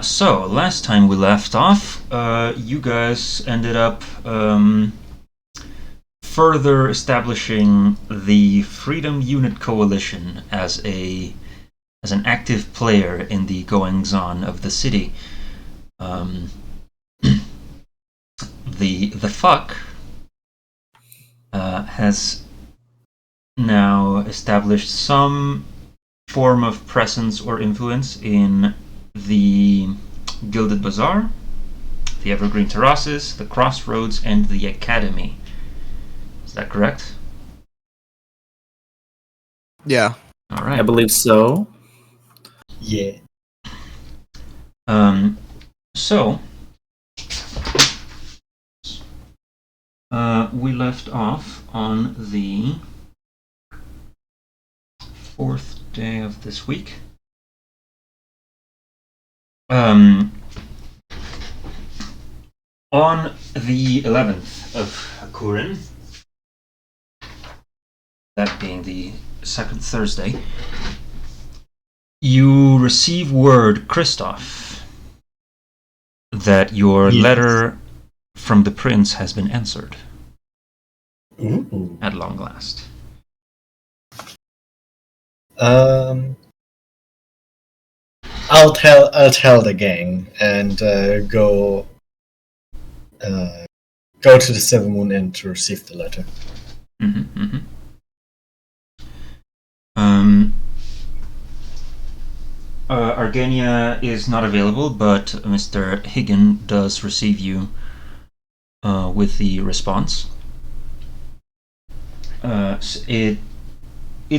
So, last time we left off, you guys ended up further establishing the Freedom Unit Coalition as an active player in the goings-on of the city. The fuck has now established some form of presence or influence in the Gilded Bazaar, the Evergreen Terraces, the Crossroads, and the Academy. Is that correct? Yeah. All right. I believe so. Yeah. So, we left off on the 4th day of this week. On the 11th of Hakurin, that being the second Thursday, you receive word, Christoph, that your letter from the prince has been answered. Ooh. At long last. I'll tell the gang and go to the Seven Moon Inn to receive the letter. Argenia is not available, but Mr. Higgin does receive you with the response. It's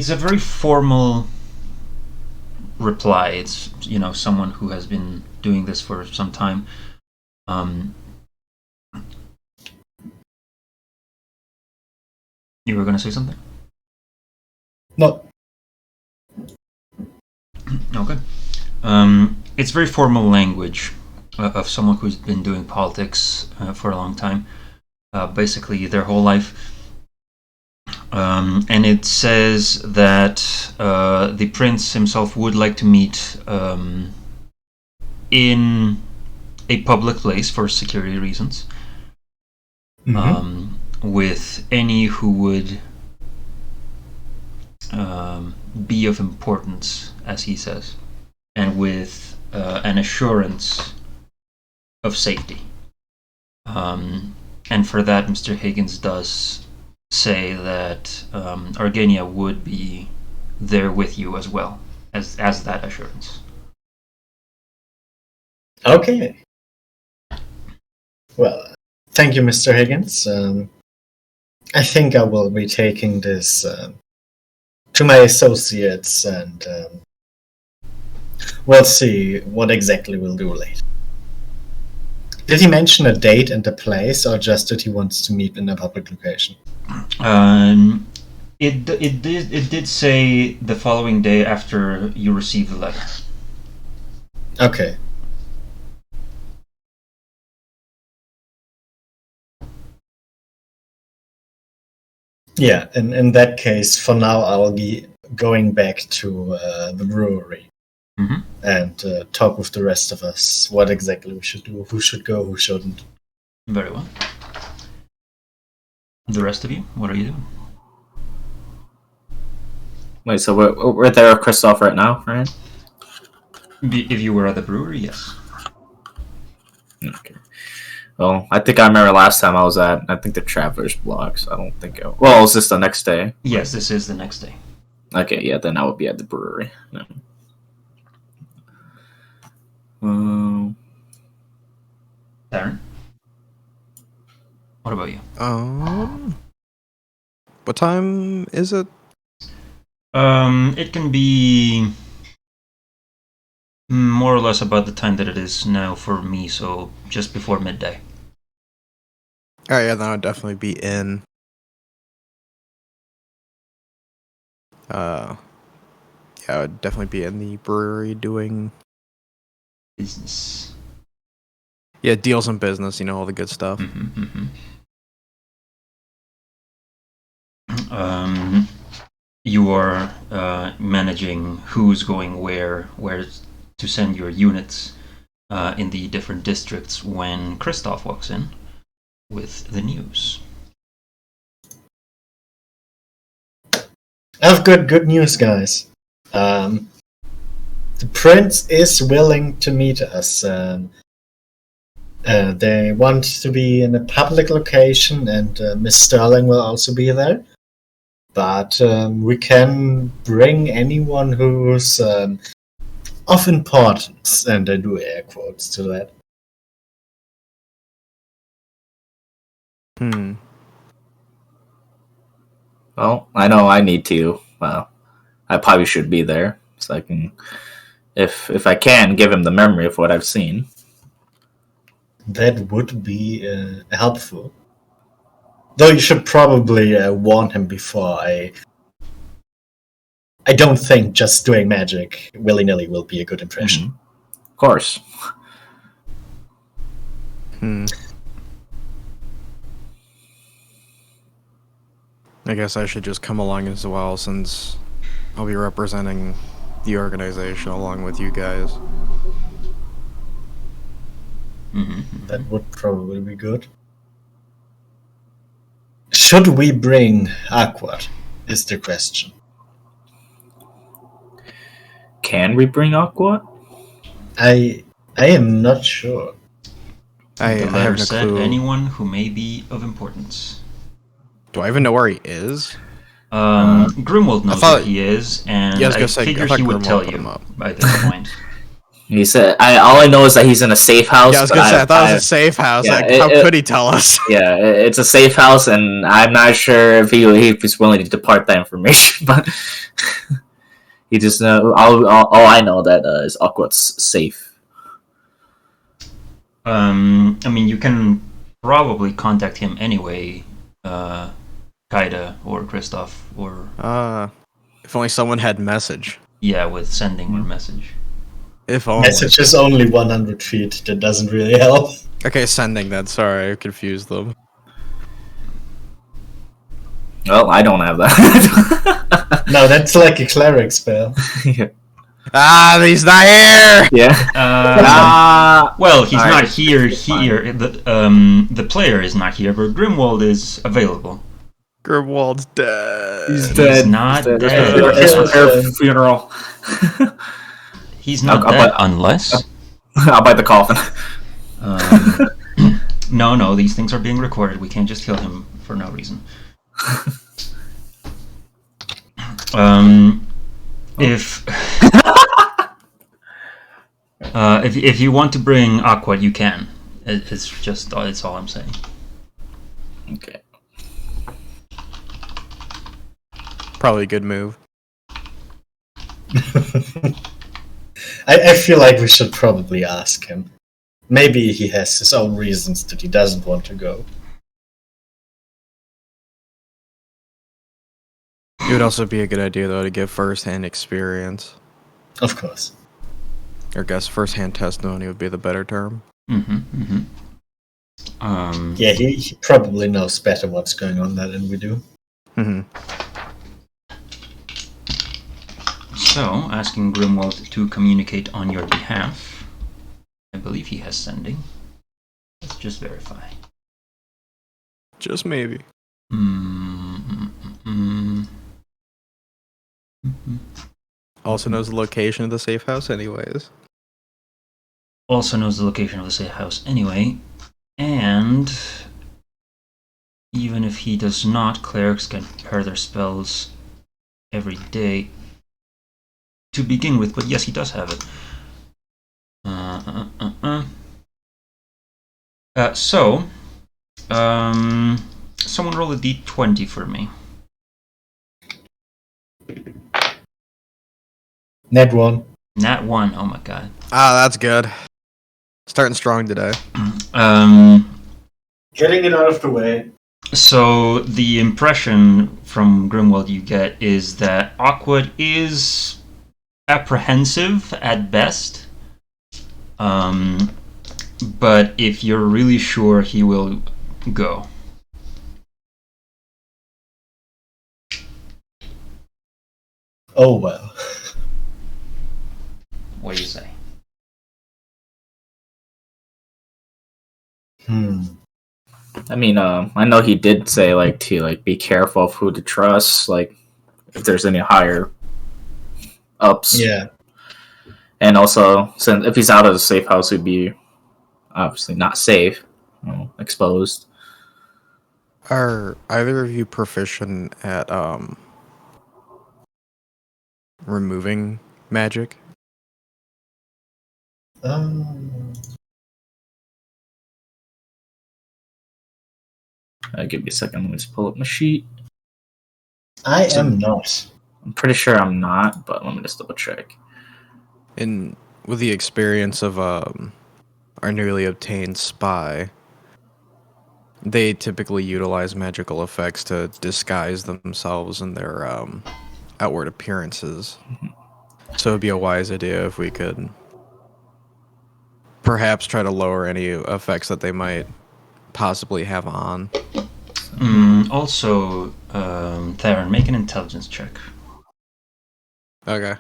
a very formal reply. It's someone who has been doing this for some time. You were going to say something? No. Okay. It's very formal language of someone who's been doing politics for a long time, basically their whole life. And it says that the prince himself would like to meet in a public place for security reasons, with any who would be of importance, as he says, and with an assurance of safety. And for that, Mr. Higgins does say that Argenia would be there with you as well, as that assurance. Okay. Well, thank you, Mr. Higgins. I think I will be taking this to my associates, and we'll see what exactly we'll do later. Did he mention a date and a place, or just that he wants to meet in a public location? It did say the following day after you receive the letter. Okay. Yeah, in that case, for now, I'll be going back to the brewery and talk with the rest of us what exactly we should do, who should go, who shouldn't. Very well. The rest of you, what are you doing? Wait, so we're there with Christoph right now, right? If you were at the brewery, yes. Okay. Well, I think I remember last time I was at, I think the Traveler's Block, so I don't think well, is this the next day? Yes, this is the next day. Okay, yeah, then I would be at the brewery. No. Darren? What about you? What time is it? It can be more or less about the time that it is now for me, so just before midday. Oh yeah, then I'll definitely be in. Yeah, I would definitely be in the brewery doing Business. Yeah, deals and business, all the good stuff. You are managing who's going where to send your units, in the different districts when Kristoff walks in with the news. I have good news, guys. The prince is willing to meet us. They want to be in a public location, and Miss Sterling will also be there. But we can bring anyone who's of importance, and I do air quotes to that. Well, I know I need to. Well, I probably should be there, so I can, if I can, give him the memory of what I've seen. That would be helpful. Though you should probably warn him before. I don't think just doing magic willy-nilly will be a good impression. Mm-hmm. Of course. I guess I should just come along as well, since I'll be representing the organization along with you guys. That would probably be good. Should we bring Aquat, is the question. Can we bring Aqua? I am not sure. I The have letter no said clue. anyone who may be of importance. Do I even know where he is? Grimwald knows thought- where he is, and Yeah, I was I gonna say, I figured thought he would Grimwald tell put you him up. by this point. He said, all I know is that he's in a safe house. Yeah, I was but gonna say, I thought it was a safe house. yeah, Like, how could he tell us? Yeah, it's a safe house, and I'm not sure if he's willing to depart that information, but he just all I know that is Aqua's safe. I mean, you can probably contact him anyway, Kaida or Kristoff, or If only someone had message. yeah, with sending or message. If only. Message is only 100 feet. That doesn't really help. Okay, sending then. Sorry, I confused them. Well, I don't have that. No, that's like a cleric spell. Yeah. Ah, he's not here! Yeah. Well, he's Alright, not here. it's fine. Here, the player is not here, but Grimwald is available. Grimwald's dead. He's He's dead. not He's dead. Let's prepare for funeral. He's not I'll dead buy- unless. I'll bite the coffin. No, these things are being recorded. We can't just kill him for no reason. If if you want to bring Aqua, you can. It's all I'm saying. Okay. Probably a good move. I feel like we should probably ask him. Maybe he has his own reasons that he doesn't want to go. It would also be a good idea, though, to get first-hand experience. Of course. Or I guess first-hand testimony would be the better term. Yeah, he probably knows better what's going on there than we do. So, asking Grimwald to communicate on your behalf. I believe he has sending. Let's just verify. Just maybe. Also knows the location of the safe house anyways. Also knows the location of the safe house anyway. And even if he does not, clerics can prepare their spells every day to begin with, but yes, he does have it. So, someone roll a d20 for me. Net 1. Nat 1, oh my god. Ah, that's good. Starting strong today. Getting it out of the way. So the impression from Grimwald you get is that Aquad is apprehensive at best. But if you're really sure, he will go. Oh well. What do you say? I mean, I know he did say to be careful of who to trust, like if there's any higher ups. Yeah. And also, since if he's out of the safe house, he'd be obviously not safe, exposed. Are either of you proficient at removing magic? Give me a second. Let me just pull up my sheet. I am not. I'm pretty sure I'm not, but let me just double check. And with the experience of our newly obtained spy, they typically utilize magical effects to disguise themselves and their outward appearances. So it'd be a wise idea if we could perhaps try to lower any effects that they might possibly have on. Also, Theron, make an intelligence check. Okay.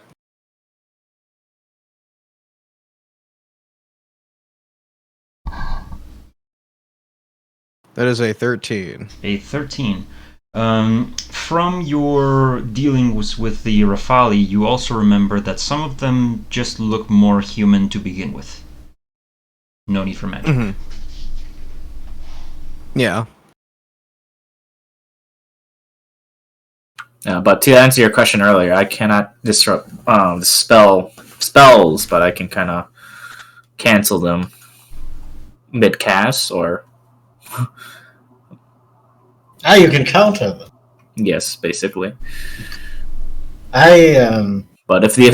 That is a 13. A 13. From your dealings with the Rafali, you also remember that some of them just look more human to begin with. No need for magic. Mm-hmm. Yeah. But to answer your question earlier, I cannot disrupt spells, but I can kind of cancel them mid cast or. You can counter them. Yes, basically. But if the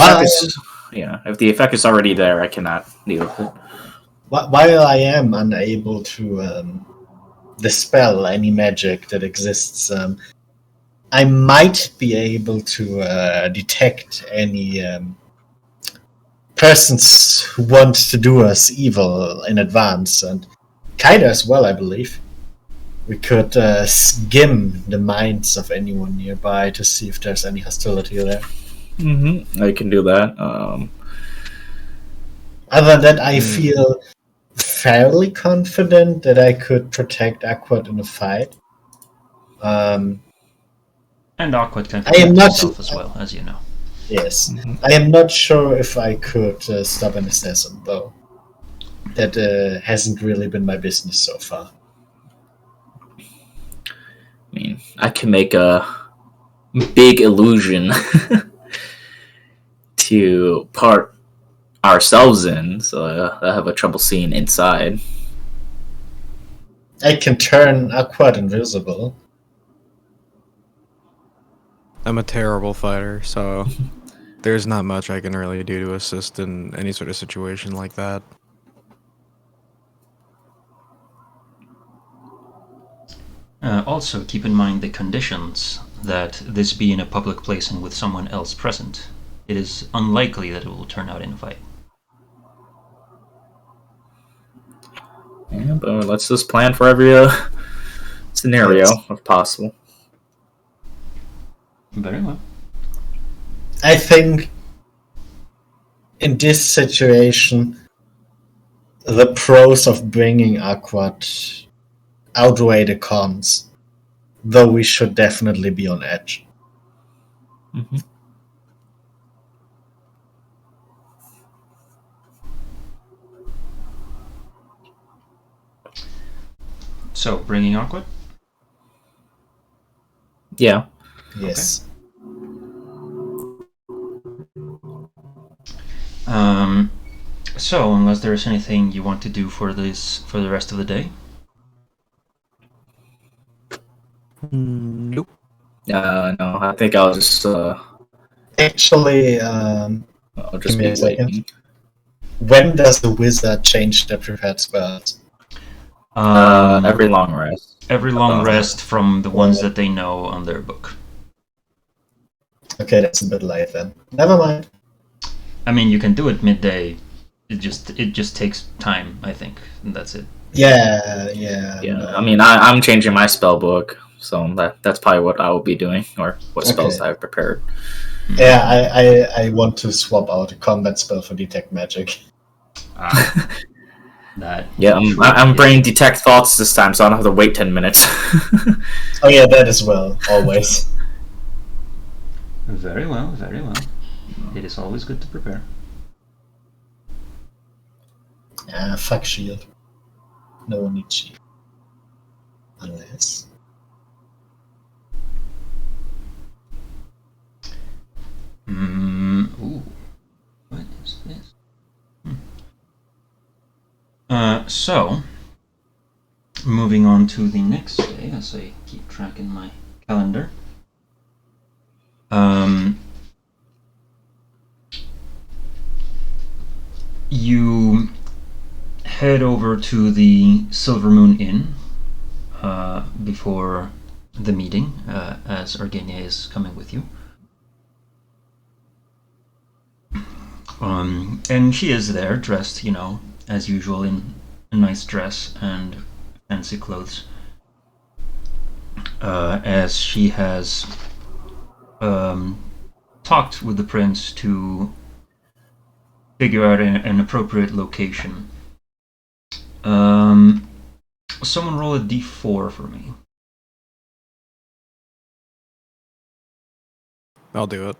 effect is already there, I cannot deal with it. While I am unable to dispel any magic that exists, I might be able to detect any persons who want to do us evil in advance, and kinda as well, I believe. We could skim the minds of anyone nearby to see if there's any hostility there. Mm-hmm. I can do that. Other than that, I feel fairly confident that I could protect Aquat in a fight. And Aquat can protect himself as well, as you know. Yes. Mm-hmm. I am not sure if I could stop an assassin, though. That hasn't really been my business so far. I mean, I can make a big illusion to part ourselves in, so I have a trouble seeing inside. I can turn Aquat invisible. I'm a terrible fighter, so there's not much I can really do to assist in any sort of situation like that. Also, keep in mind the conditions that this be in a public place and with someone else present. It is unlikely that it will turn out in a fight. Yeah, but let's just plan for every scenario if possible. Very well. I think in this situation, the pros of bringing Aquat outweigh the cons, though we should definitely be on edge. Mm-hmm. So, bringing Aquat? Yeah. Yes. Okay. So, unless there's anything you want to do for the rest of the day? Nope. No, I think I'll just. Actually, I'll just give me be a second. waiting. When does the wizard change their prepared spells? Every long rest. Every long rest from the ones that they know on their book. Okay, that's a bit late then. Never mind. I mean, you can do it midday. It just takes time, I think, and that's it. Yeah. No. I mean, I'm changing my spell book, so that's probably what I will be doing, or what spells I've prepared. Yeah, I want to swap out a combat spell for detect magic. That Yeah, I'm bringing detect thoughts this time, so I don't have to wait 10 minutes. Oh yeah, that as well. Always. Very well, very well. It is always good to prepare. Fuck shield. No one needs shield. Unless. Ooh. What is this? So, moving on to the next day, as I keep track in my calendar. You head over to the Silver Moon Inn before the meeting, as Argenia is coming with you. And she is there, dressed, as usual, in a nice dress and fancy clothes. As she has talked with the prince to figure out an appropriate location. Someone roll a d4 for me. I'll do it.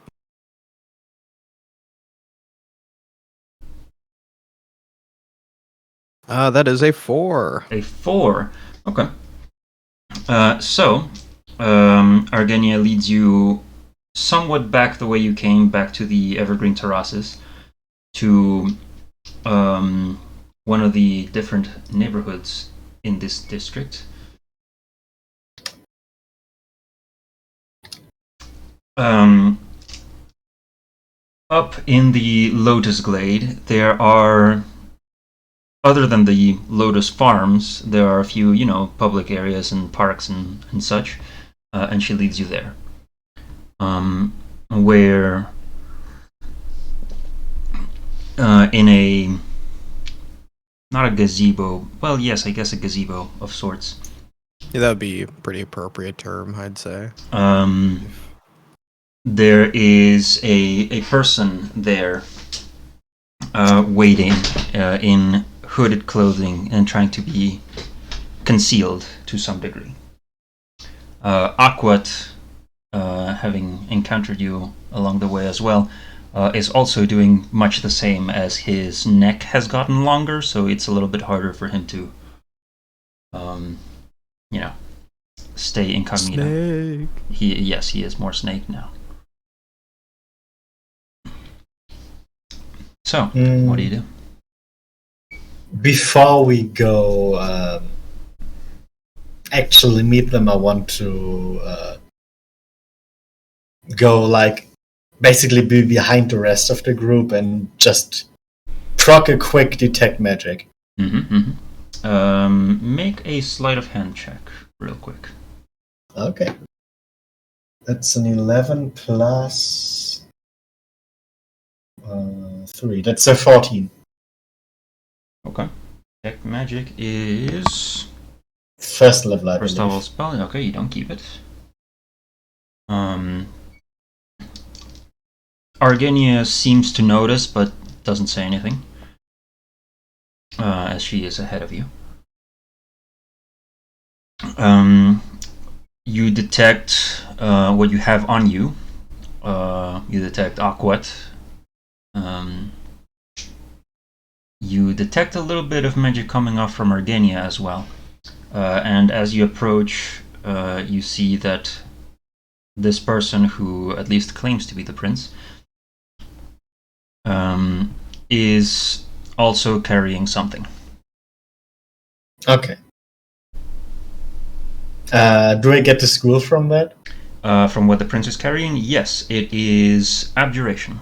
That is a 4. A 4. Okay. So, Argenia leads you somewhat back the way you came, back to the Evergreen Terraces, to one of the different neighborhoods in this district. Up in the Lotus Glade, there are, other than the Lotus Farms, there are a few, public areas and parks and such, and she leads you there. Where in a, not a gazebo, well, yes, I guess a gazebo of sorts. Yeah, that would be a pretty appropriate term, I'd say. There is a person there waiting in hooded clothing and trying to be concealed to some degree. Aquat, having encountered you along the way as well, is also doing much the same, as his neck has gotten longer, so it's a little bit harder for him to, stay incognito. Snake. He is more snake now. So, what do you do? Before we go actually meet them, I want to go, basically be behind the rest of the group and just proc a quick detect magic. Make a sleight of hand check, real quick. Okay. That's an 11 plus 3. That's a 14. Okay. Detect magic is First level, I first believe. level spell. Okay, you don't keep it. Argenia seems to notice, but doesn't say anything, as she is ahead of you. You detect what you have on you. You detect Aquat. You detect a little bit of magic coming off from Argenia as well. And as you approach, you see that this person, who at least claims to be the prince, is also carrying something. Okay. Do I get the school from that? From what the prince is carrying, yes, it is abjuration.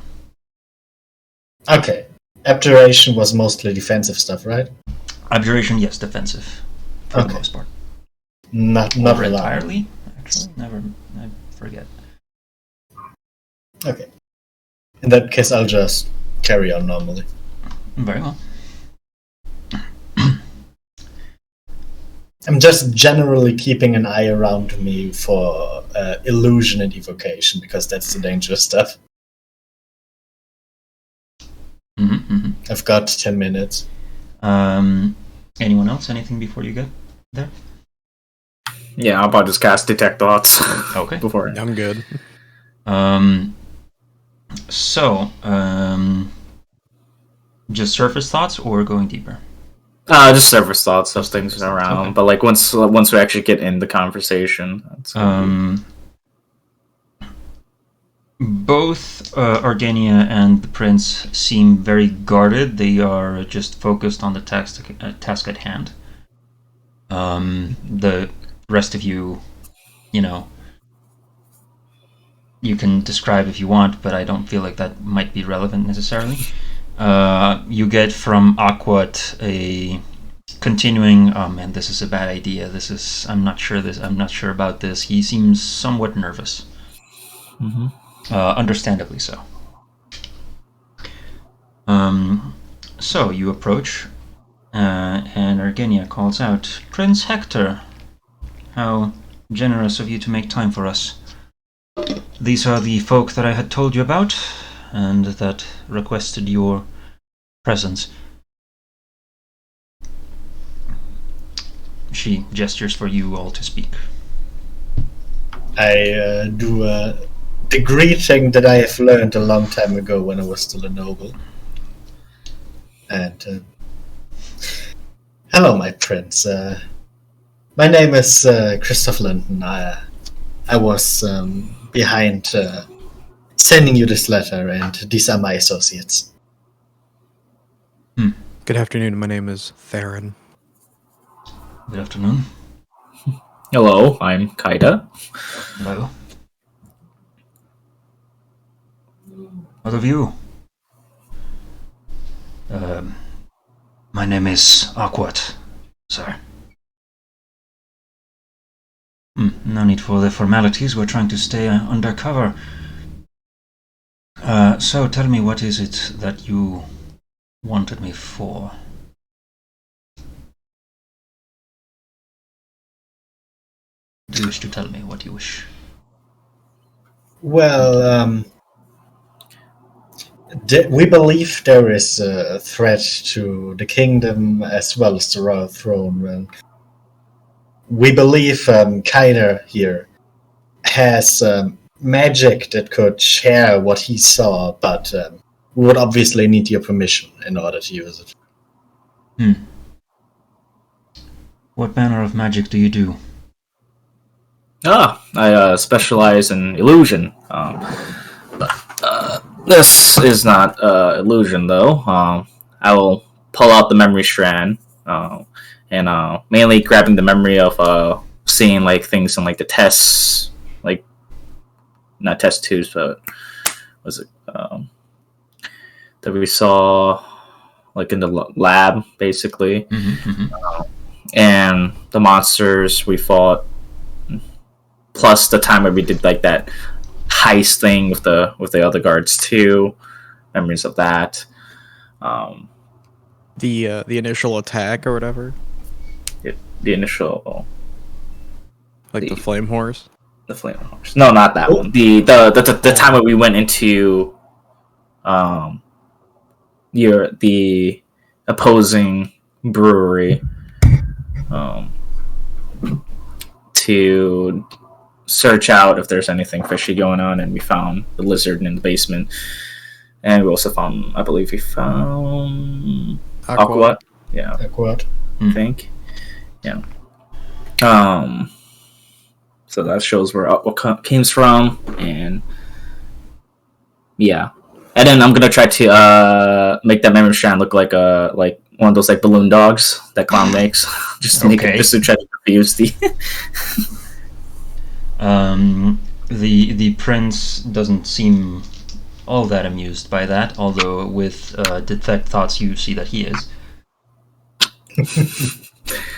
Okay. Abjuration was mostly defensive stuff, right? Abjuration, yes, defensive for the Okay. most part. Not Or allowed. entirely, actually. I forget. Okay. In that case, I'll just carry on normally. Very well. I'm just generally keeping an eye around me for illusion and evocation, because that's the dangerous stuff. Mm-hmm. I've got 10 minutes. Anyone else? Anything before you get there? Yeah, I'll probably just cast Detect Thoughts. Okay. Before. I'm good. Just surface thoughts or going deeper? Just surface thoughts of things around. Okay. But like once we actually get in the conversation, that's both Argenia and the prince seem very guarded. They are just focused on the task at hand. The rest of you, you can describe if you want, but I don't feel like that might be relevant necessarily. You get from Aquat a continuing, oh man, this is a bad idea. I'm not sure about this. He seems somewhat nervous. Understandably so. So you approach, and Argenia calls out, "Prince Hector, how generous of you to make time for us. These are the folk that I had told you about, and that requested your presence." She gestures for you all to speak. I do the greeting that I have learned a long time ago when I was still a noble. And hello, my prince. My name is Christoph Linden. I was behind sending you this letter, and these are my associates. Good afternoon. My name is Theron. Good afternoon. Hello, I'm Kaida. Hello. What of you? My name is Aquat, sir. No need for the formalities. We're trying to stay undercover. So tell me, what is it that you wanted me for? Do you wish to tell me what you wish? Well, we believe there is a threat to the kingdom as well as the royal throne. And we believe Kainer here has magic that could share what he saw, but we would obviously need your permission in order to use it. What manner of magic do you do? I specialize in illusion. This is not illusion, though. I will pull out the memory strand, and mainly grabbing the memory of seeing like things in like the tests, like not test tubes, but was it that we saw like in the lab, basically, and the monsters we fought, plus the time where we did like that heist thing with the other guards too. Memories of that. The initial attack or whatever. The initial, the flame horse. The flame horse. No, not that one. The time when we went into the opposing brewery to search out if there's anything fishy going on, and we found the lizard in the basement, and we also found, I believe we found Aqua. Yeah, Aqua. I think. Yeah. So that shows where Aqua came from, and yeah, and then I'm gonna try to make that memory strand look like one of those like balloon dogs that Clown makes, just to make it, just to try to confuse the. The prince doesn't seem all that amused by that, although with detect thoughts you see that he is.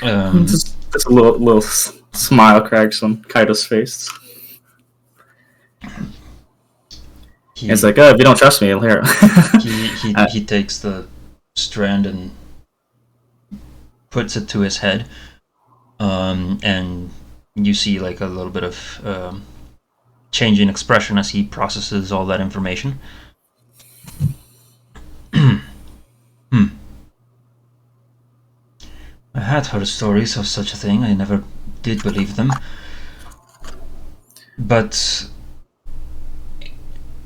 Just a little smile cracks on Kaido's face. It's like, if you don't trust me, here. He takes the strand and puts it to his head, and you see like a little bit of change in expression as he processes all that information. I had heard stories of such a thing. I never did believe them. But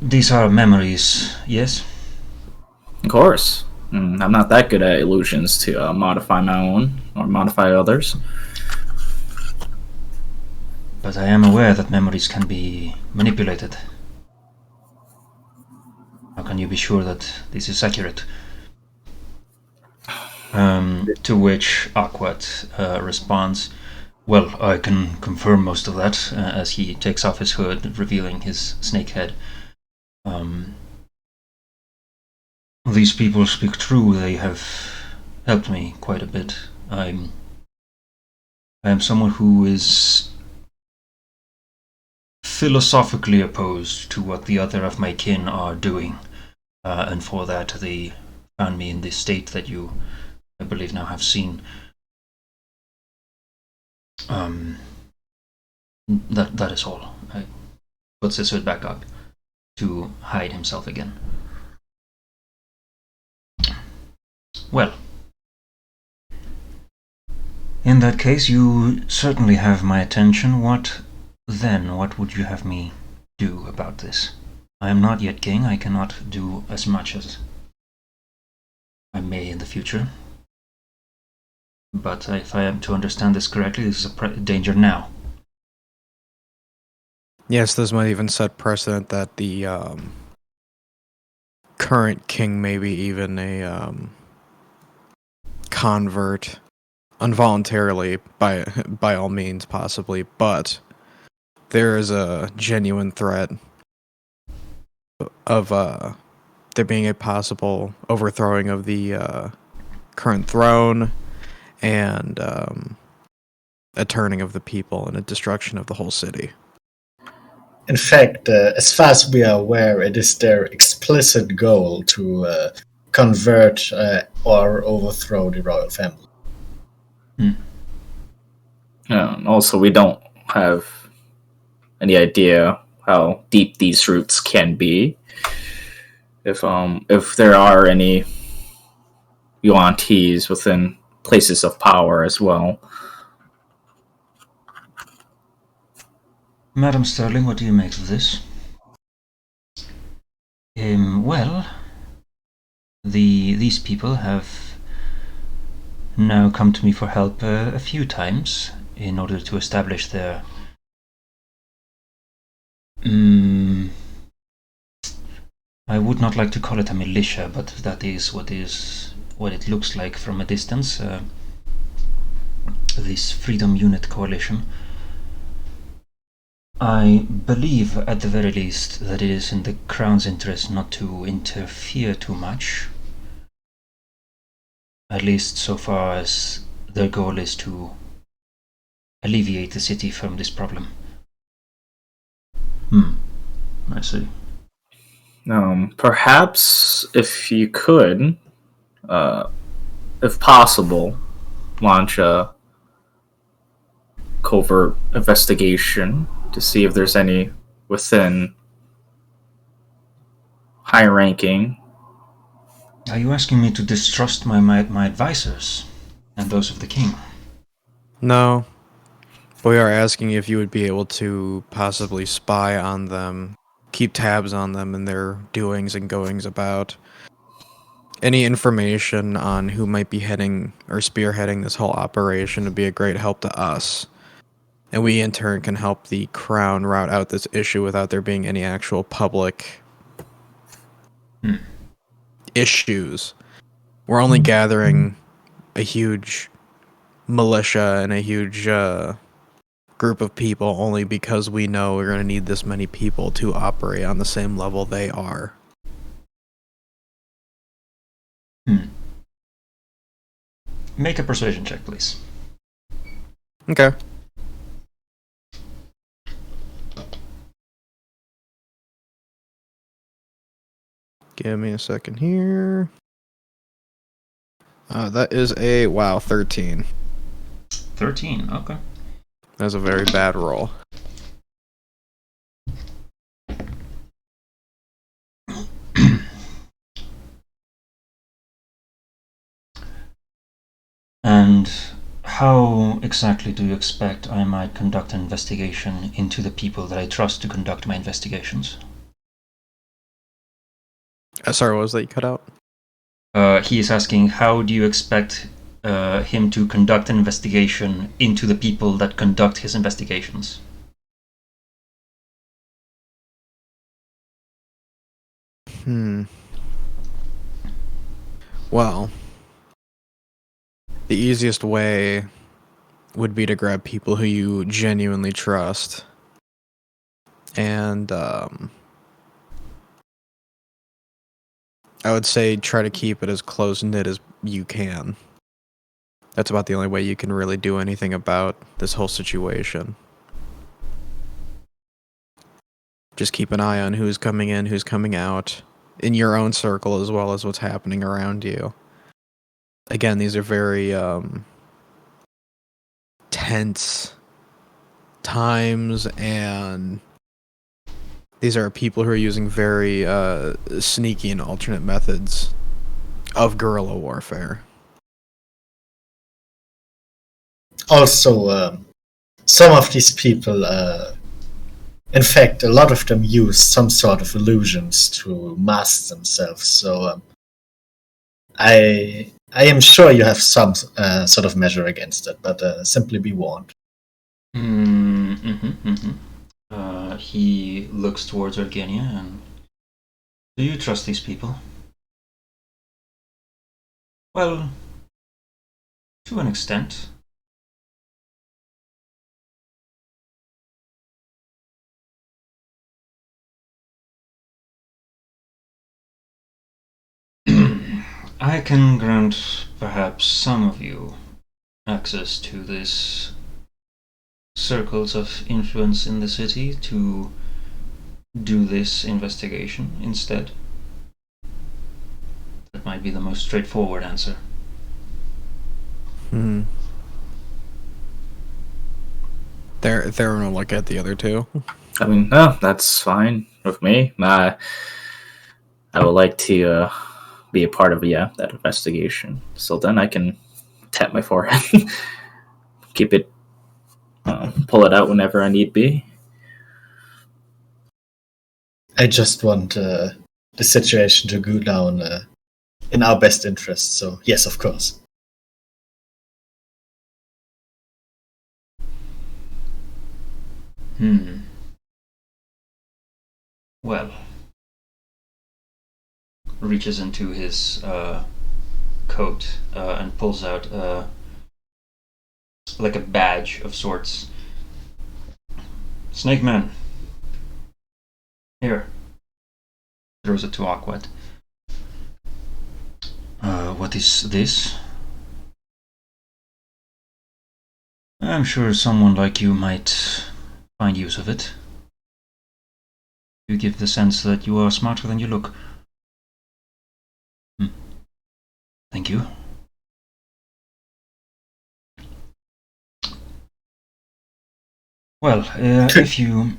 these are memories, yes? Of course. I'm not that good at illusions to modify my own or modify others. But I am aware that memories can be manipulated. How can you be sure that this is accurate? To which Aquat responds, well, I can confirm most of that, as he takes off his hood, revealing his snake head. These people speak true. They have helped me quite a bit. I am someone who is philosophically opposed to what the other of my kin are doing, and for that they found me in this state that you, I believe, now have seen. That is all. I puts his hood back up to hide himself again. Well, in that case, you certainly have my attention. What then? What would you have me do about this? I am not yet king. I cannot do as much as I may in the future. But if I am to understand this correctly, this is a danger now. Yes, this might even set precedent that the current king may be even a convert, involuntarily by all means, possibly, but there is a genuine threat of there being a possible overthrowing of the current throne and a turning of the people and a destruction of the whole city. In fact, as far as we are aware, it is their explicit goal to convert or overthrow the royal family. Also, we don't have any idea how deep these roots can be. If there are any Yuan-Tis within places of power as well. Madam Sterling, what do you make of this? Well, these people have now come to me for help a few times in order to establish their I would not like to call it a militia, but that is what it looks like from a distance. This Freedom Unit Coalition. I believe, at the very least, that it is in the Crown's interest not to interfere too much. At least so far as their goal is to alleviate the city from this problem. I see. Perhaps if you could, if possible, launch a covert investigation to see if there's any within high ranking. Are you asking me to distrust my advisors and those of the king? No. We are asking if you would be able to possibly spy on them, keep tabs on them and their doings and goings about. Any information on who might be heading or spearheading this whole operation would be a great help to us. And we in turn can help the Crown route out this issue without there being any actual public issues. We're only gathering a huge militia and a huge group of people only because we know we're going to need this many people to operate on the same level they are. Make a persuasion check, please. Okay. Give me a second here. That is a, 13. 13, okay. That's a very bad roll. And how exactly do you expect I might conduct an investigation into the people that I trust to conduct my investigations? Sorry, what was that you cut out? He is asking, how do you expect him to conduct an investigation into the people that conduct his investigations? Well, the easiest way would be to grab people who you genuinely trust. And, I would say try to keep it as close-knit as you can. That's about the only way you can really do anything about this whole situation. Just keep an eye on who's coming in, who's coming out, in your own circle as well as what's happening around you. Again, these are very tense times, and these are people who are using very sneaky and alternate methods of guerrilla warfare. Also, some of these people, in fact, a lot of them use some sort of illusions to mask themselves. So I am sure you have some sort of measure against it, but simply be warned. He looks towards Argenia and... Do you trust these people? Well, to an extent. I can grant perhaps some of you access to these circles of influence in the city to do this investigation instead. That might be the most straightforward answer. There will look at the other two. I mean, no, that's fine with me. I would like to be a part of that investigation. So then I can tap my forehead, keep it, pull it out whenever I need be. I just want the situation to go down in our best interest. So yes, of course. Well, reaches into his coat and pulls out like a badge of sorts. Snake Man. Here. Throws it to Aquat. What is this? I'm sure someone like you might find use of it. You give the sense that you are smarter than you look. Thank you. Well, if you...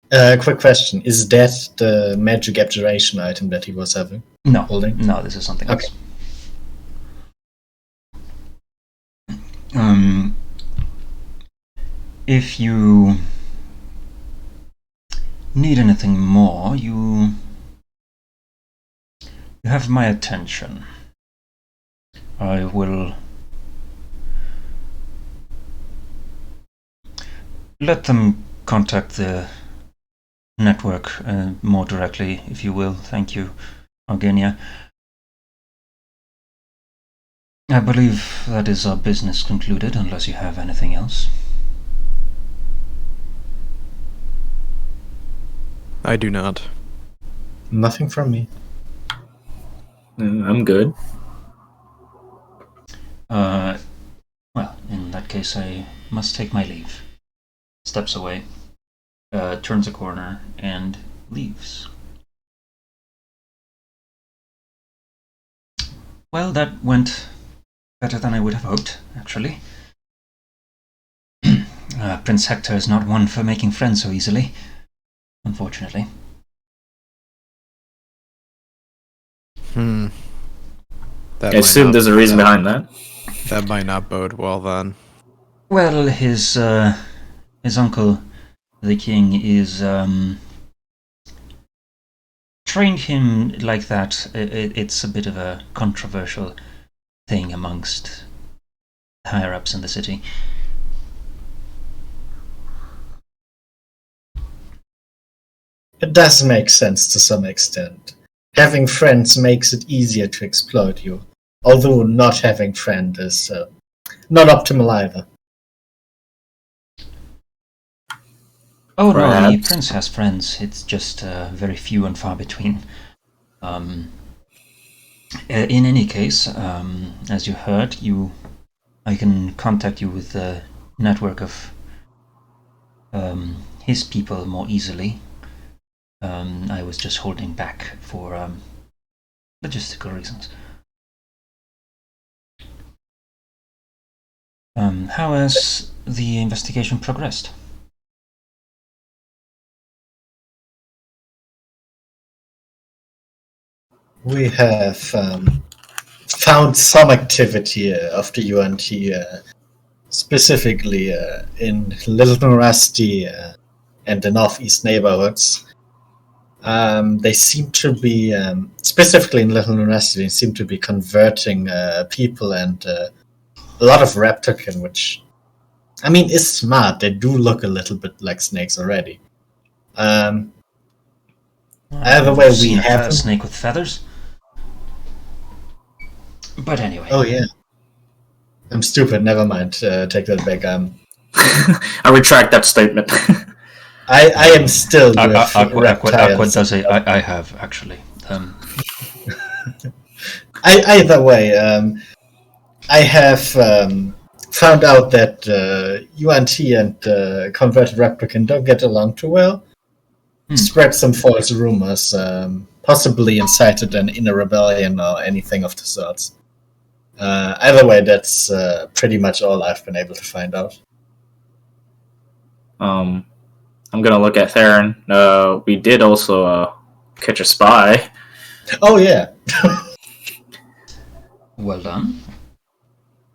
Quick question. Is that the magic abjuration item that he was having? No. Holding? No, this is something else. If you need anything more, you have my attention. I will let them contact the network more directly, if you will. Thank you, Argenia. I believe that is our business concluded, unless you have anything else. I do not. Nothing from me. I'm good. Well, in that case, I must take my leave. Steps away, turns a corner, and leaves. Well, that went better than I would have hoped, actually. Prince Hector is not one for making friends so easily, unfortunately. I assume there's a reason behind that. That might not bode well then. Well, his uncle, the king, is trained him like that. It's a bit of a controversial thing amongst higher ups in the city. It does make sense to some extent. Having friends makes it easier to exploit you, although not having friends is not optimal either. Oh no, the Perhaps. prince has friends. It's just very few and far between. In any case, as you heard, I can contact you with the network of his people more easily. I was just holding back for logistical reasons. How has the investigation progressed? We have found some activity of the UNT, specifically in Little Rusty and the northeast neighborhoods. They seem to be, specifically in Little Rusty, they seem to be converting people and a lot of Reptoken, which, I mean, is smart. They do look a little bit like snakes already. Either way, we have a snake with feathers. But anyway. Oh yeah. I'm stupid. Never mind. Take that back. I retract that statement. I am still with Aqua does say I have actually. Either way, I have found out that UNT and converted replicant don't get along too well. Spread some false rumors, possibly incited an inner rebellion or anything of the sorts. Either way, that's pretty much all I've been able to find out. I'm gonna look at Theron. We did also catch a spy. Oh yeah. Well done,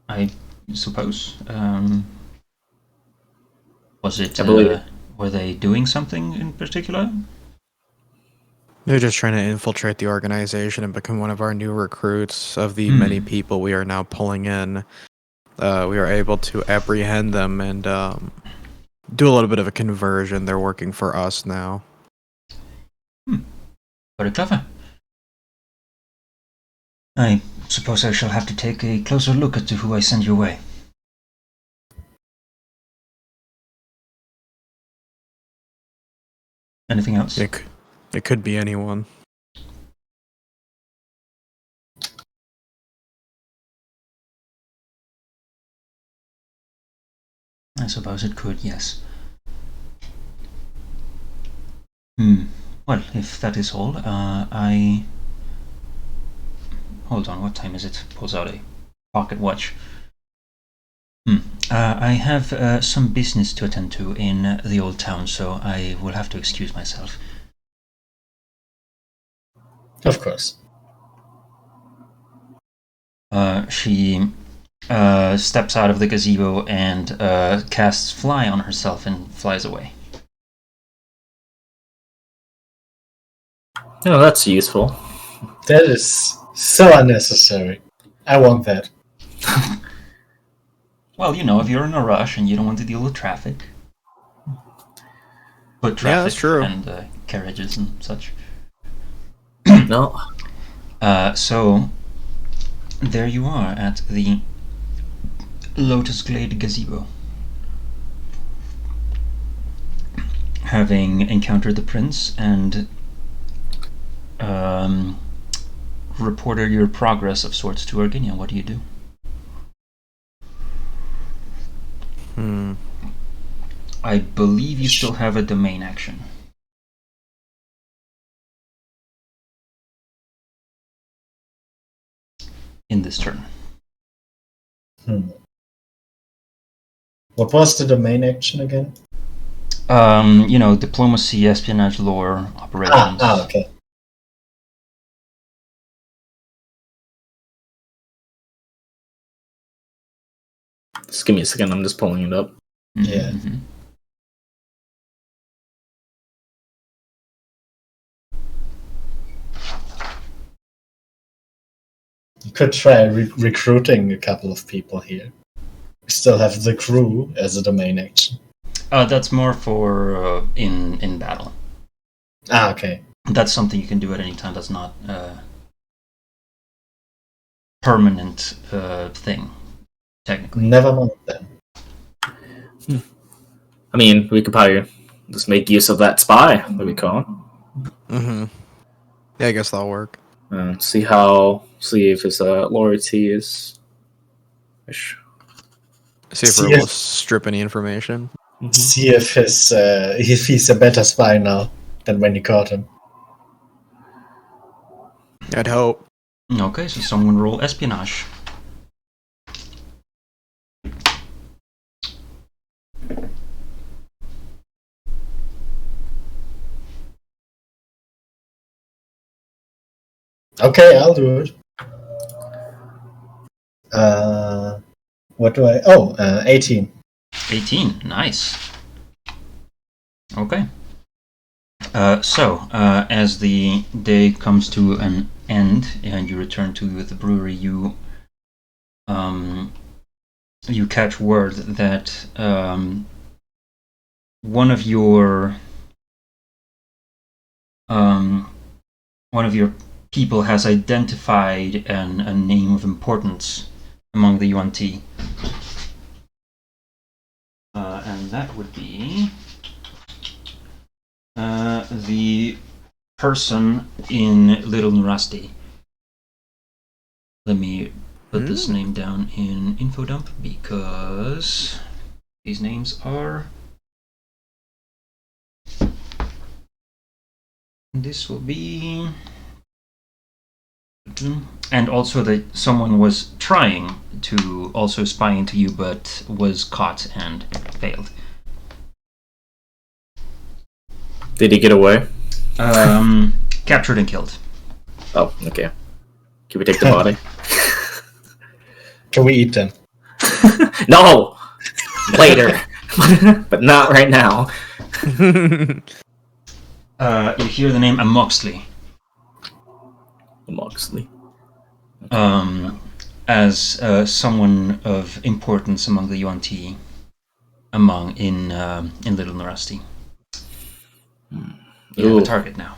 I suppose. Was it? I believe it. Were they doing something in particular? They're just trying to infiltrate the organization and become one of our new recruits. Of the many people we are now pulling in, we are able to apprehend them and do a little bit of a conversion. They're working for us now. Very clever. I suppose I shall have to take a closer look at who I send your way. Anything else? It could be anyone. I suppose it could, yes. Well, if that is all, I... Hold on, what time is it? Pulls out a pocket watch. I have some business to attend to in the old town, so I will have to excuse myself. Of course. She steps out of the gazebo and casts Fly on herself and flies away. Oh, that's useful. That is so unnecessary. I want that. Well, you know, if you're in a rush and you don't want to deal with traffic. Foot traffic Yeah, that's true. And carriages and such. No. So, there you are at the Lotus Glade gazebo. Having encountered the prince and reported your progress of sorts to Arginia, what do you do? I believe you still have a domain action. In this turn. What was the domain action again? Diplomacy, espionage, lore, operations. Okay. Just give me a second. I'm just pulling it up. Yeah. Mm-hmm. You could try recruiting a couple of people here. We still have the crew as a domain action. That's more for in battle. Ah, okay. That's something you can do at any time. That's not permanent thing, technically. Never mind then. I mean, we could probably just make use of that spy that we call. Mm-hmm. Yeah, I guess that'll work. See if his loyalty is. See if we're able to strip any information. See if he's a better spy now than when you caught him. I'd hope. Okay, so someone roll espionage. Okay, I'll do it. What do I... Oh, 18. 18, nice. Okay. So, as the day comes to an end and you return to the brewery, you catch word that one of your people has identified a name of importance among the UNT. And that would be the person in Little Nurasti. Let me put this name down in info dump because these names are. This will be. And also that someone was trying to also spy into you, but was caught and failed. Did he get away? Captured and killed. Oh, okay. Can we take the body? Can we eat them? No! Later. But not right now. You hear the name Amoxley. Moxley. As someone of importance among the UNT, in Little Nurasti. You have a target now.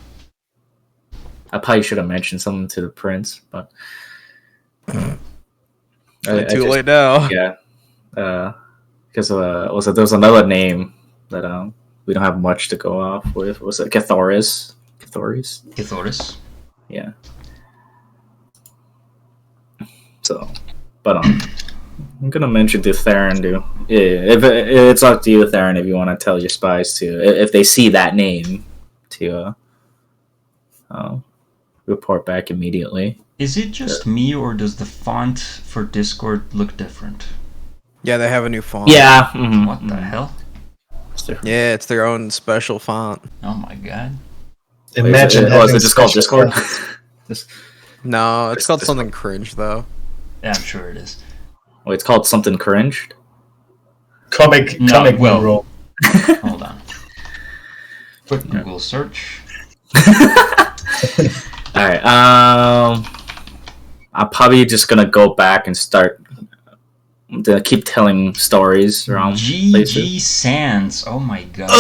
I probably should have mentioned something to the prince, but Too late now. Yeah, because there was another name that we don't have much to go off with. Was it Cathoris? Cathoris. Yeah. So, but I'm gonna mention to Theron too. If it's up to you, Theron, if you want to tell your spies to, if they see that name, to report back immediately. Is it just me, or does the font for Discord look different? Yeah, they have a new font. Yeah. What the hell? Yeah, it's their own special font. Oh my god. Imagine is it just called Discord? No, it's called something cringe though. Yeah, I'm sure it is. Oh, it's called something cringed. Comic roll. Hold on. Quick Google search. Alright, I'm probably just gonna go back and start to keep telling stories around GG Sands. Oh my god.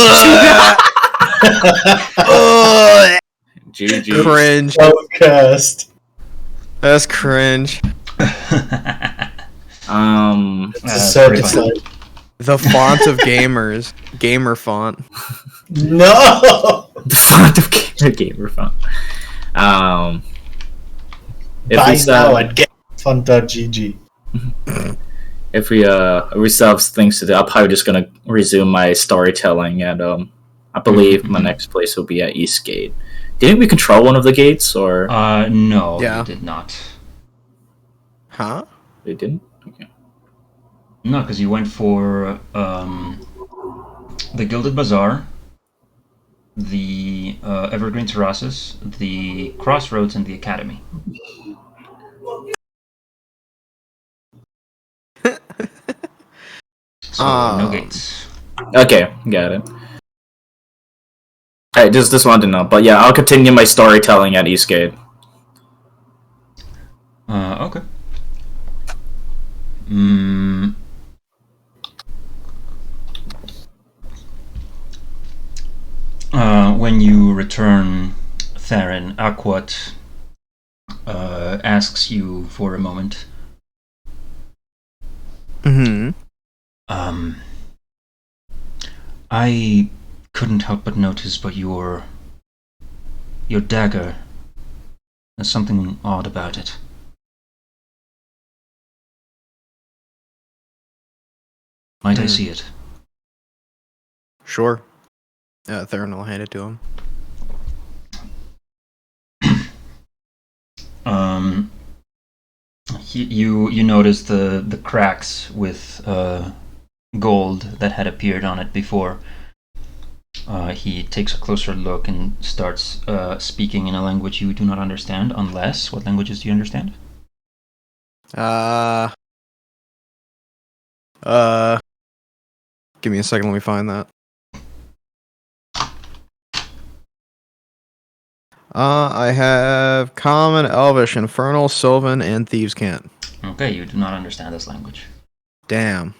GG. Cringe. Podcast. That's cringe. Certified. The font of gamers. Gamer font. No! The font of gamer font. Buy now at gamefont.gg. If we still have things to do, I'm probably just gonna resume my storytelling, and I believe my next place will be at Eastgate. Didn't we control one of the gates, or? No, Yeah. we did not. Huh? They didn't. Okay. No, because you went for the Gilded Bazaar, the Evergreen Terraces, the Crossroads, and the Academy. So no gates. Okay, got it. Alright, just wanted to know. But yeah, I'll continue my storytelling at Eastgate. Okay. When you return, Theron, Aquat asks you for a moment. I couldn't help but notice, but your dagger, there's something odd about it. Might I see it? Sure. Theron will hand it to him. You notice the cracks with gold that had appeared on it before. He takes a closer look and starts speaking in a language you do not understand, unless... What languages do you understand? Give me a second, let me find that. I have Common, Elvish, Infernal, Sylvan, and Thieves' Cant. Okay, you do not understand this language. Damn.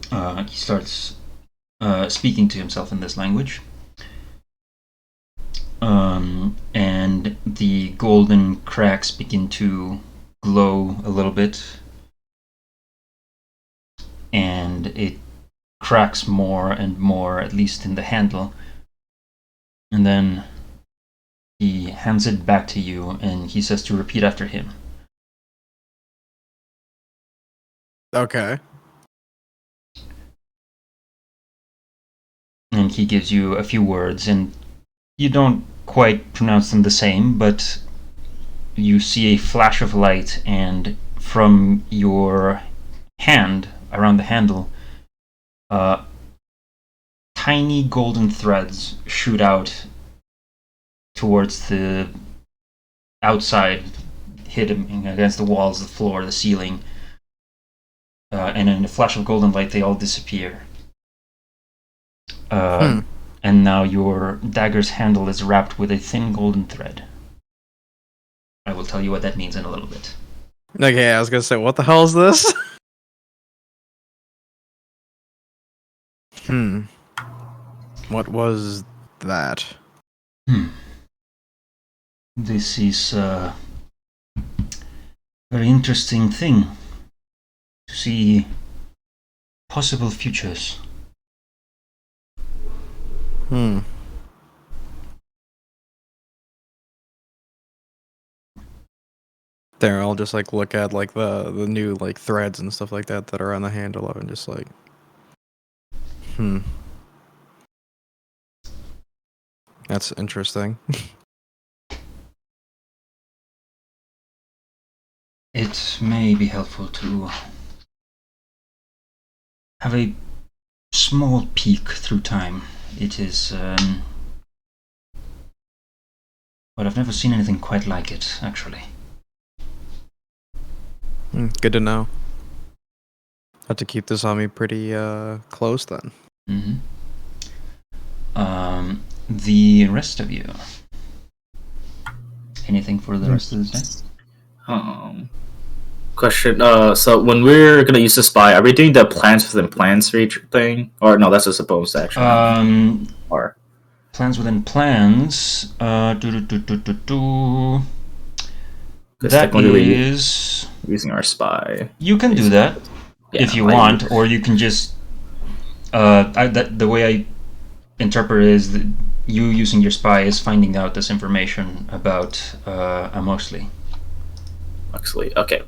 He starts speaking to himself in this language. And the golden cracks begin to glow a little bit. And it cracks more and more, at least in the handle. And then he hands it back to you, and he says to repeat after him. Okay. And he gives you a few words, and you don't quite pronounce them the same, but you see a flash of light, and from your hand, around the handle, tiny golden threads shoot out towards the outside, hitting against the walls, the floor, the ceiling. And in a flash of golden light, they all disappear. And now your dagger's handle is wrapped with a thin golden thread. I will tell you what that means in a little bit. Okay, I was gonna say, what the hell is this? What was that? This is a very interesting thing to see possible futures. There, I'll just like look at like the new like threads and stuff like that are on the handle of it, and just like, that's interesting. It may be helpful to have a small peek through time. It is, but I've never seen anything quite like it, actually. Good to know. Have to keep this on me pretty close then. The rest of you. Anything for the rest of the day? Question. So when we're gonna use the spy, are we doing the plans within plans feature thing, or no? That's just a bonus action. Or plans within plans. That is using our spy. You can do that if you want, or you can just. The way I interpret it is that you using your spy is finding out this information about Moxley. Moxley, okay.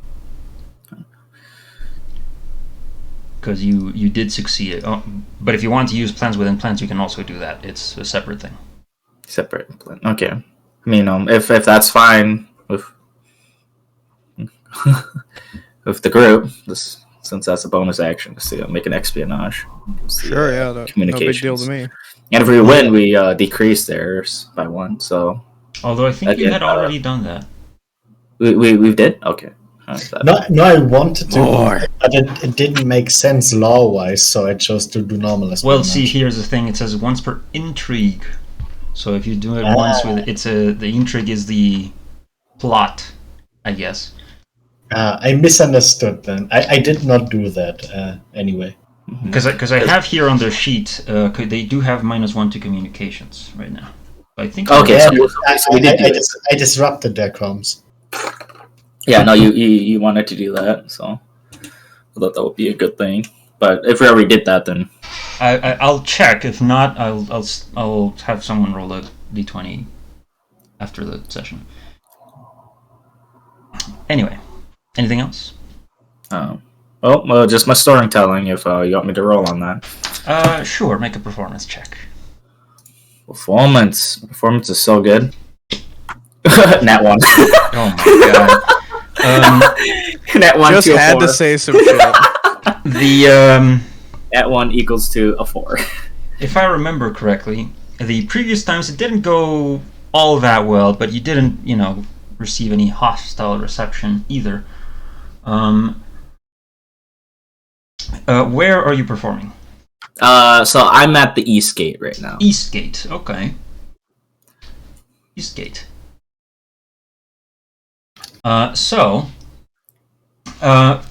Because you did succeed. But if you want to use plans within plans, you can also do that. It's a separate thing. Separate plan. Okay. I mean, if that's fine with with the group, since that's a bonus action, to make an espionage. Sure, yeah, no big deal to me. And if we win, we decrease theirs by 1. So, although I think you had already done that. We did? Okay. No, I wanted to, More. but it didn't make sense law-wise, so I chose to do normal espionage. Well, see, here's the thing. It says once per intrigue. So if you do it once with the intrigue is the plot, I guess. I misunderstood then. I did not do that anyway. Because I have here on their sheet, they do have -1 to communications right now. I think. Okay, Yeah, so we did do it. I disrupted their comms. Yeah, no, you wanted to do that, so I thought that would be a good thing. But if we already did that, then I'll check. If not, I'll have someone roll a d20 after the session. Anyway, anything else? well, just my storytelling. If you want me to roll on that, Sure. Make a performance check. performance is so good. Nat 1. Oh my god. Nat 1 Just to a had 4. to say some shit. Nat 1 equals to a 4. If I remember correctly, the previous times it didn't go all that well, but you didn't, receive any hostile reception either. Where are you performing? So I'm at the East Gate right now. Eastgate. Okay. Eastgate.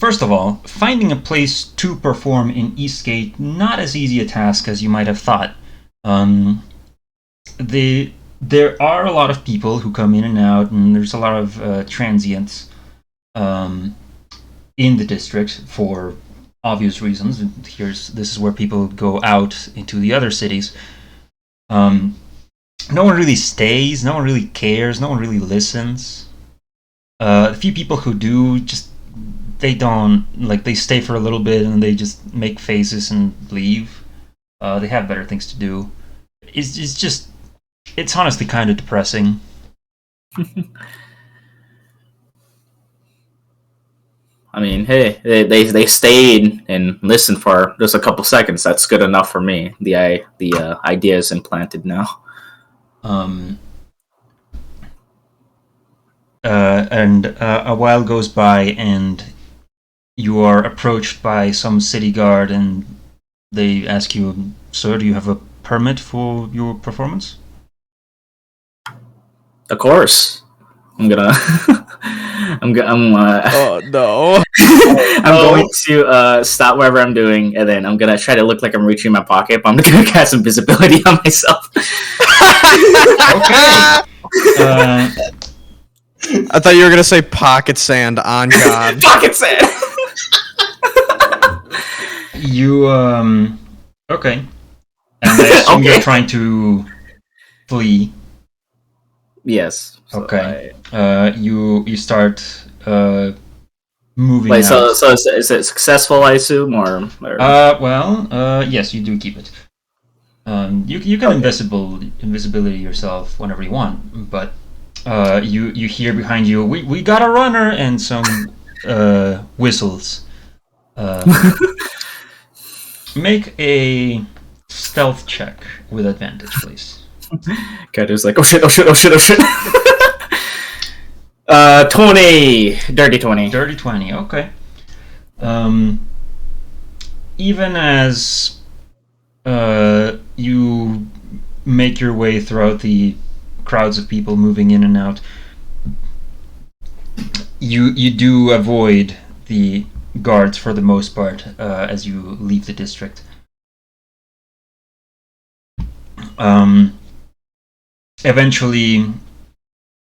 First of all, finding a place to perform in Eastgate, not as easy a task as you might have thought. There are a lot of people who come in and out, and there's a lot of transients in the district for obvious reasons. This is where people go out into the other cities. No one really stays, no one really cares, no one really listens. The few people who do, they stay for a little bit and they just make faces and leave. They have better things to do. It's honestly kind of depressing. I mean, hey, they stayed and listened for just a couple seconds. That's good enough for me. The idea is implanted now. And a while goes by, and you are approached by some city guard, and they ask you, "Sir, do you have a permit for your performance?" Of course, I'm gonna. Oh no! I'm going to stop whatever I'm doing, and then I'm gonna try to look like I'm reaching my pocket. But I'm gonna cast invisibility on myself. Okay. I thought you were gonna say pocket sand on God. Pocket sand. You okay. And I assume Okay. you're trying to flee. Yes. So Okay. You start moving Wait. out. So is it successful? I assume, or yes, you do keep it. You can invisibility yourself whenever you want, but you hear behind you, we got a runner, and some whistles. Make a stealth check with advantage, please. Kadu's like, oh shit. 20, dirty 20. Dirty 20, okay. Even as you make your way throughout the crowds of people moving in and out, you do avoid the guards for the most part as you leave the district. Eventually,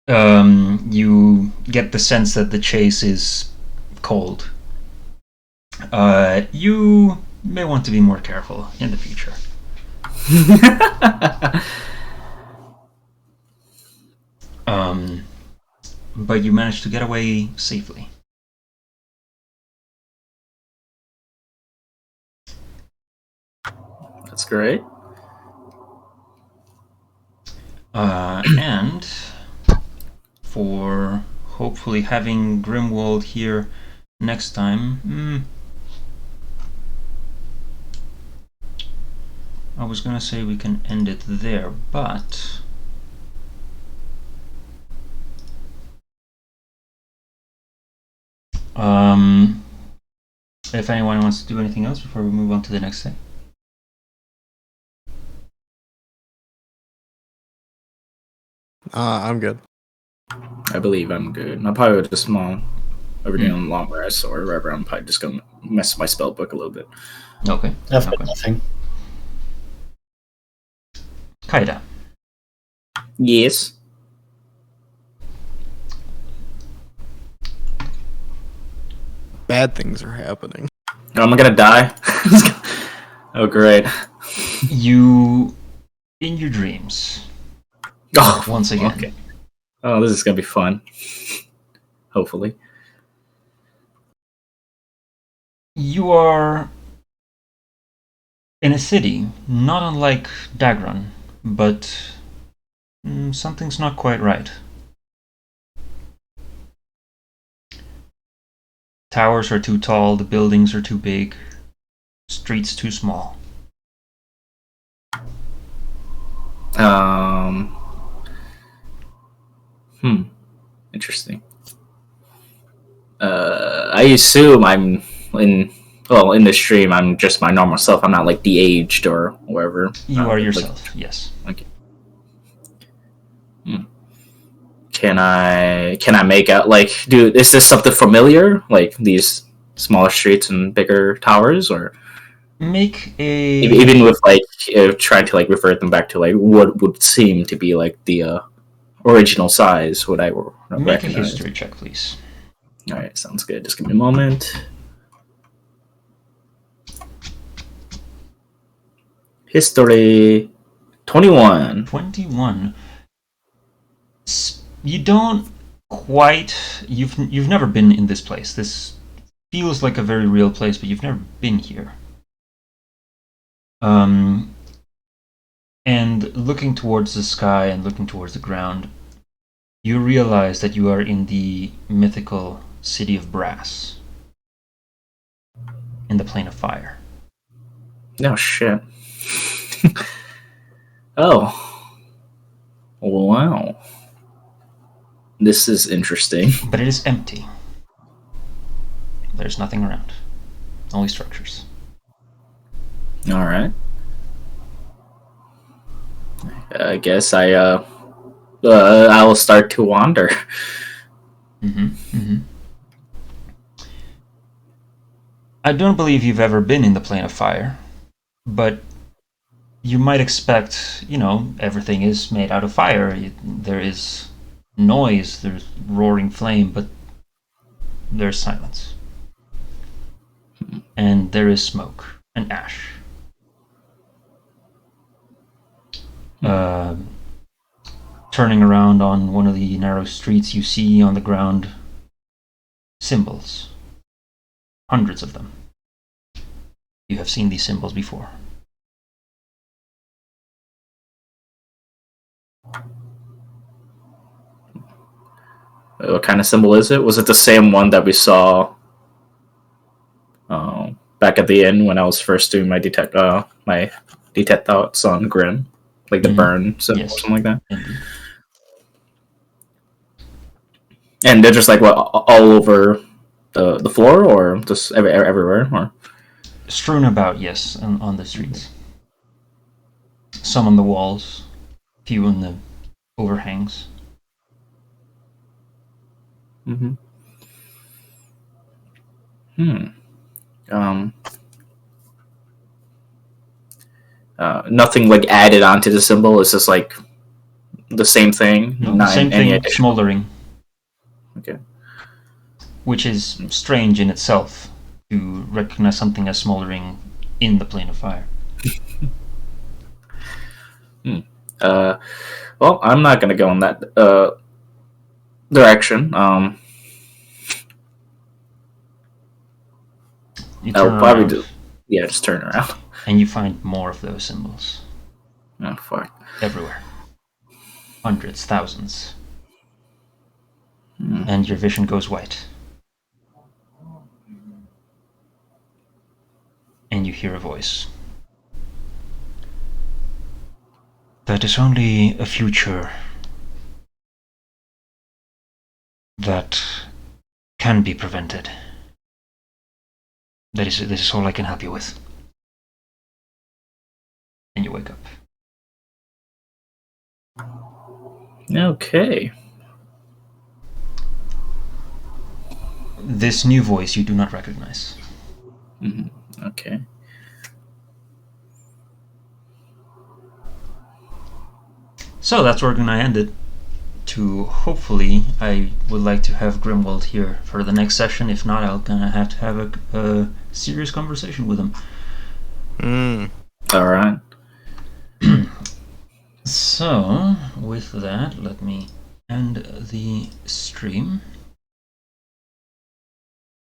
you get the sense that the chase is cold. You may want to be more careful in the future. But you managed to get away safely. That's great. And for hopefully having Grimwald here next time, I was gonna say we can end it there, but If anyone wants to do anything else before we move on to the next thing. I'm good. I believe I'm good. I'll probably just everything on long rest or whatever. I'm probably just gonna mess my spell book a little bit. Okay. I've got nothing. Kaida. Yes. Bad things are happening. Oh, am I gonna die? Oh, great. You, in your dreams, Oh, once again. Okay. Oh, this is gonna be fun. Hopefully. You are in a city, not unlike Dagron, but something's not quite right. Towers are too tall, the buildings are too big, streets too small. Interesting. I assume I'm in the stream. I'm just my normal self. I'm not like de-aged or whatever. You are yourself, yes. Okay. Can I make out like, dude? Is this something familiar? Like these smaller streets and bigger towers, or Make a even with like trying to like revert them back to like what would seem to be like the original size? Would I make recognize? a history check, please. All right, sounds good. Just give me a moment. History 21. 21. You don't quite. You've never been in this place. This feels like a very real place, but you've never been here. And looking towards the sky and looking towards the ground, you realize that you are in the mythical city of Brass, in the Plane of Fire. Oh shit. Oh. Wow. This is interesting. But it is empty. There's nothing around. Only structures. All right. I guess I will start to wander. I don't believe you've ever been in the Plane of Fire, but you might expect, everything is made out of fire. There is noise, there's roaring flame, but there's silence. And there is smoke and ash. Turning around on one of the narrow streets, you see on the ground symbols. Hundreds of them. You have seen these symbols before. What kind of symbol is it? Was it the same one that we saw back at the inn when I was first doing my detect thoughts on Grim? Like the burn symbol or something like that? Indeed. And they're just like what, all over the floor, or just everywhere, or Strewn about, yes, on the streets. Some on the walls, few on the overhangs. Nothing like added onto the symbol. It's just like the same thing. No, not the same any thing, addition. smoldering. Okay. Which is strange in itself, to recognize something as smoldering in the Plane of Fire. Well, I'm not gonna go in that direction. You I'll turn probably around, just turn around. and you find more of those symbols Oh fuck. everywhere. Hundreds, thousands. And your vision goes white. And you hear a voice. That is only a future that can be prevented. This is all I can help you with. And you wake up. Okay. This new voice you do not recognize. Okay. So that's where we're gonna end it. To hopefully, I would like to have Grimwald here for the next session. If not, I'll gonna have to have a serious conversation with him. All right. So with that, let me end the stream.